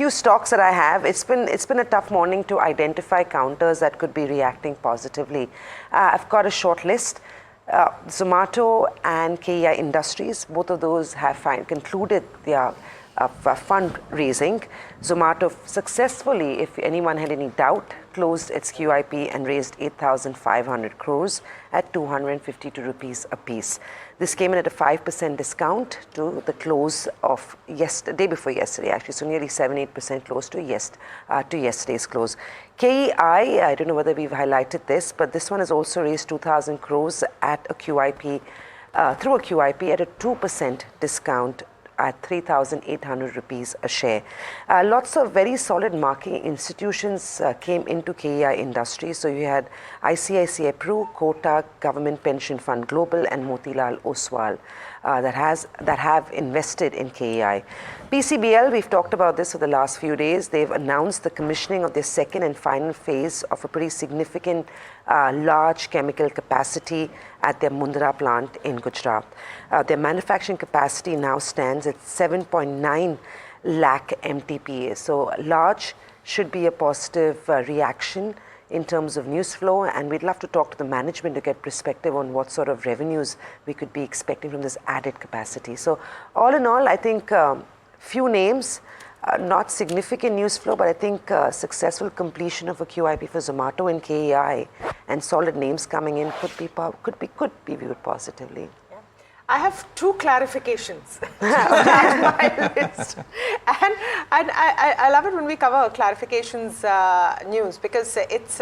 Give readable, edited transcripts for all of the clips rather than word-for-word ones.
few stocks that I have. It's been a tough morning to identify counters that could be reacting positively. I've got a short list. Zomato and KEI Industries, both of those have concluded their fundraising. Zomato successfully, if anyone had any doubt, closed its QIP and raised 8,500 crores at 252 rupees a piece. This came in at a 5% discount to the close of day before yesterday, actually, so nearly 7-8% close to yesterday's close. KEI, I don't know whether we've highlighted this, but this one has also raised 2,000 crores at a QIP, through a QIP at a 2% discount at 3,800 rupees a share. Lots of very solid marquee institutions came into KEI Industries. So you had ICICI Pru, Kotak, Government Pension Fund Global, and Motilal Oswal that have invested in KEI. PCBL, we've talked about this for the last few days. They've announced the commissioning of their second and final phase of a pretty significant large chemical capacity at their Mundra plant in Gujarat. Their manufacturing capacity now stands at 7.9 lakh MTPA. So large should be a positive reaction in terms of news flow, and we'd love to talk to the management to get perspective on what sort of revenues we could be expecting from this added capacity. So all in all, I think few names, not significant news flow, but I think successful completion of a QIP for Zomato and KEI and solid names coming in could be viewed positively. I have two clarifications on my list. And I love it when we cover clarifications news, because it's,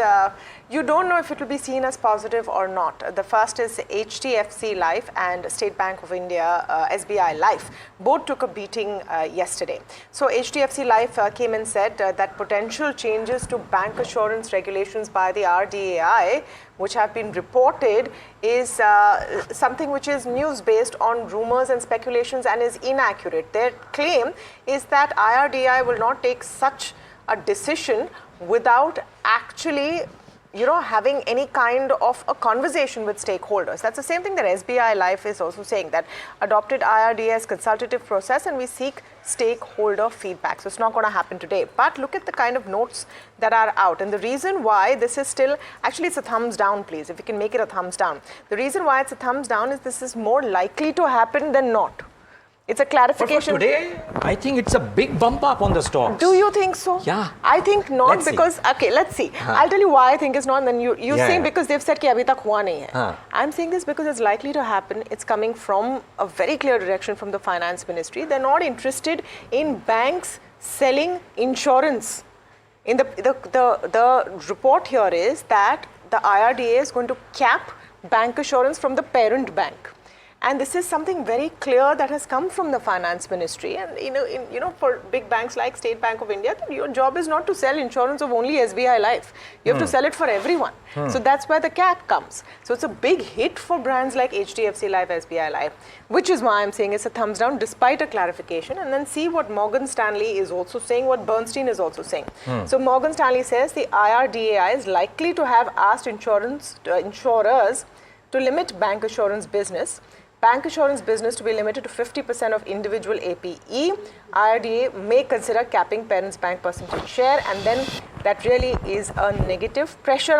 you don't know if it will be seen as positive or not. The first is HDFC Life and State Bank of India, SBI Life. Both took a beating yesterday. So HDFC Life came and said that potential changes to bank assurance regulations by the RDAI, which have been reported, is something which is news based on rumors and speculations and is inaccurate. Their claim is that IRDAI will not take such a decision without actually having any kind of a conversation with stakeholders. That's the same thing that SBI Life is also saying, that adopted IRDAI's consultative process and we seek stakeholder feedback. So it's not going to happen today. But look at the kind of notes that are out. And the reason why this is still, actually it's a thumbs down, please, if you can make it a thumbs down. The reason why it's a thumbs down is this is more likely to happen than not. It's a clarification. But for today, I think it's a big bump up on the stocks. Do you think so? Yeah. I think not, because, okay, let's see. I'll tell you why I think it's not, and then you say because they've said कि अभी तक हुआ नहीं है. I'm saying this because it's likely to happen. It's coming from a very clear direction from the finance ministry. They're not interested in banks selling insurance. In the report here is that the IRDA is going to cap bank assurance from the parent bank. And this is something very clear that has come from the finance ministry. And for big banks like State Bank of India, your job is not to sell insurance of only SBI Life. You have to sell it for everyone. So that's where the cap comes. So it's a big hit for brands like HDFC Life, SBI Life, which is why I'm saying it's a thumbs down despite a clarification. And then see what Morgan Stanley is also saying, what Bernstein is also saying. So Morgan Stanley says the IRDAI is likely to have asked insurers to limit bank assurance business. Bank assurance business to be limited to 50% of individual APE. IRDA may consider capping parents' bank percentage share, and then that really is a negative pressure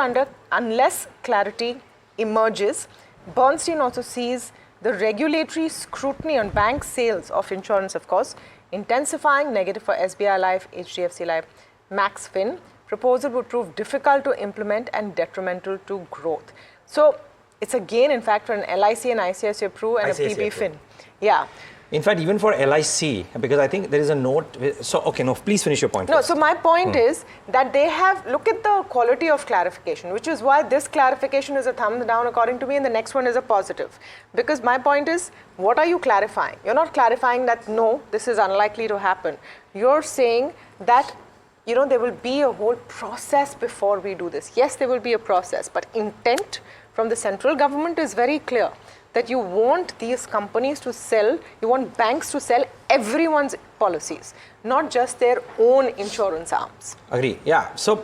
unless clarity emerges. Bernstein also sees the regulatory scrutiny on bank sales of insurance, of course, intensifying, negative for SBI Life, HDFC Life, MaxFin. Proposal would prove difficult to implement and detrimental to growth. So it's a gain, in fact, for an LIC and ICICI Pru and a PB Fin. Yeah. In fact, even for LIC, because I think there is a note. So, okay, no, please finish your point. No, so my point is that they have, look at the quality of clarification, which is why this clarification is a thumb down according to me and the next one is a positive. Because my point is, what are you clarifying? You're not clarifying that, no, this is unlikely to happen. You're saying that, there will be a whole process before we do this. Yes, there will be a process, but intent from the central government is very clear that you want these companies to sell, you want banks to sell everyone's policies, not just their own insurance arms. Agree. Yeah. So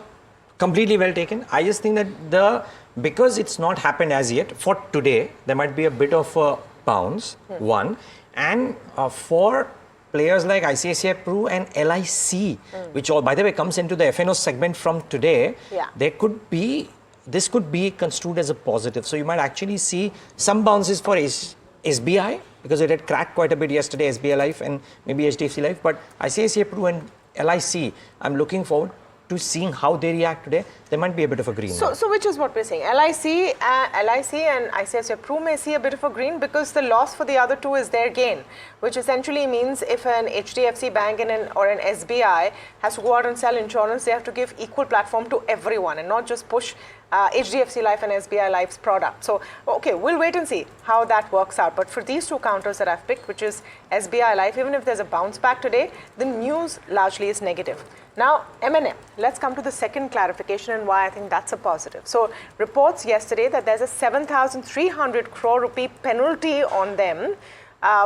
completely well taken. I just think that because it's not happened as yet, for today, there might be a bit of a bounce, one. And for players like ICICI Pru and LIC, which all, by the way, comes into the FNO segment from today, this could be construed as a positive. So you might actually see some bounces for SBI, because it had cracked quite a bit yesterday, SBI Life and maybe HDFC Life, but ICICI Pru and LIC, I'm looking forward to seeing how they react today. There might be a bit of a green. So which is what we're saying? LIC and ICICI Pru may see a bit of a green because the loss for the other two is their gain, which essentially means if an HDFC bank or an SBI has to go out and sell insurance, they have to give equal platform to everyone and not just push HDFC Life and SBI Life's product. So, okay, we'll wait and see how that works out. But for these two counters that I've picked, which is SBI Life, even if there's a bounce back today, the news largely is negative. Now, M&M, let's come to the second clarification and why I think that's a positive. So, reports yesterday that there's a 7,300 crore rupee penalty on them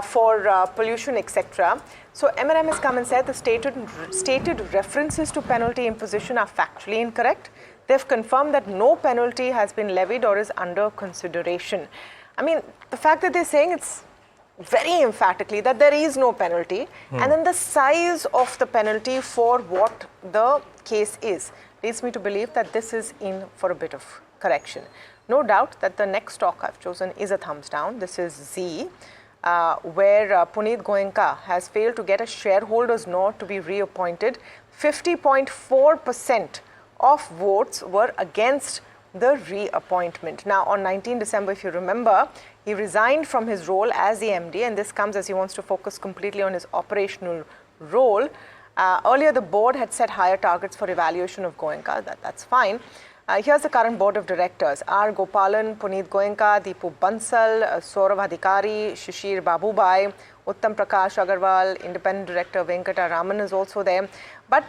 for pollution, etc. So, M&M has come and said the stated references to penalty imposition are factually incorrect. They've confirmed that no penalty has been levied or is under consideration. I mean, the fact that they're saying it's very emphatically that there is no penalty, and then the size of the penalty for what the case is, leads me to believe that this is in for a bit of correction. No doubt that the next stock I've chosen is a thumbs down. This is Z, where Puneet Goenka has failed to get a shareholder's note to be reappointed. 50.4% of votes were against the reappointment. Now, on 19 December, if you remember, he resigned from his role as the MD, and this comes as he wants to focus completely on his operational role. Earlier, the board had set higher targets for evaluation of Goenka. That's fine. Here's the current board of directors: R. Gopalan, Puneet Goenka, Deepu Bansal, Saurav Adhikari, Shishir Babubai, Uttam Prakash Agarwal, independent director Venkata Raman is also there. But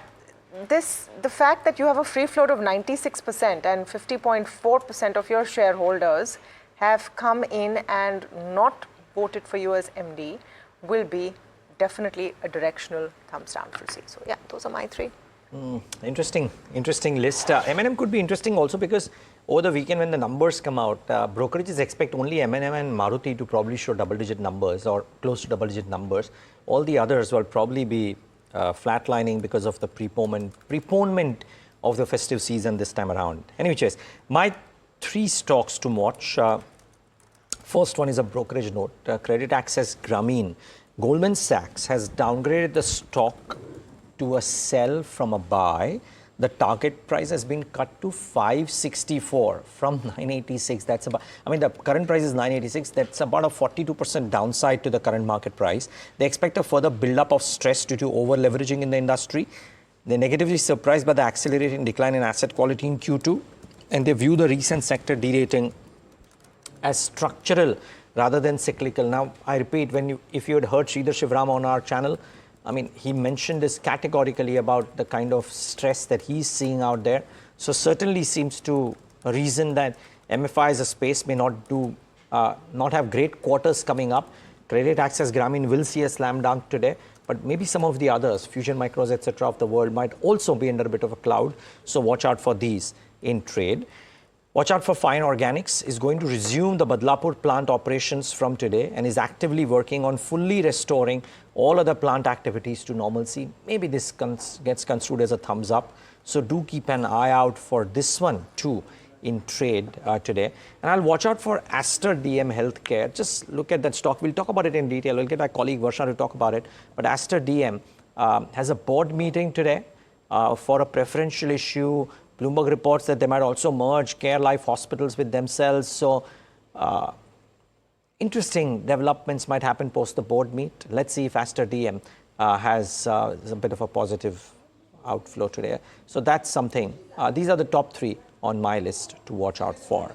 the fact that you have a free float of 96% and 50.4% of your shareholders have come in and not voted for you as MD will be definitely a directional thumbs down for C. So yeah, those are my three. Interesting list. M&M could be interesting also because over the weekend when the numbers come out, brokerages expect only M&M and Maruti to probably show double-digit numbers or close to double-digit numbers. All the others will probably be flatlining because of the preponement of the festive season this time around. Anyways, my three stocks to watch. First one is a brokerage note, Credit Access Grameen. Goldman Sachs has downgraded the stock to a sell from a buy. The target price has been cut to 564 from 986. That's about, I mean, the current price is 986. That's about a 42% downside to the current market price. They expect a further buildup of stress due to over leveraging in the industry. They're negatively surprised by the accelerating decline in asset quality in Q2, and they view the recent sector derating as structural rather than cyclical. Now, I repeat, if you had heard Sridhar Shivrama on our channel, I mean, he mentioned this categorically about the kind of stress that he's seeing out there. So certainly seems to reason that MFI as a space may not have great quarters coming up. Credit Access Grameen will see a slam dunk today, but maybe some of the others, Fusion Micros, etc. of the world might also be under a bit of a cloud. So watch out for these in trade. Watch out for Fine Organics is going to resume the Badlapur plant operations from today and is actively working on fully restoring all other plant activities to normalcy. Maybe this gets construed as a thumbs up. So do keep an eye out for this one too in trade today. And I'll watch out for Aster DM Healthcare. Just look at that stock. We'll talk about it in detail. We'll get my colleague Varsha to talk about it. But Aster DM has a board meeting today for a preferential issue. Bloomberg reports that they might also merge Care Life hospitals with themselves. So interesting developments might happen post the board meet. Let's see if Aster DM has a bit of a positive outflow today. So that's something. These are the top three on my list to watch out for.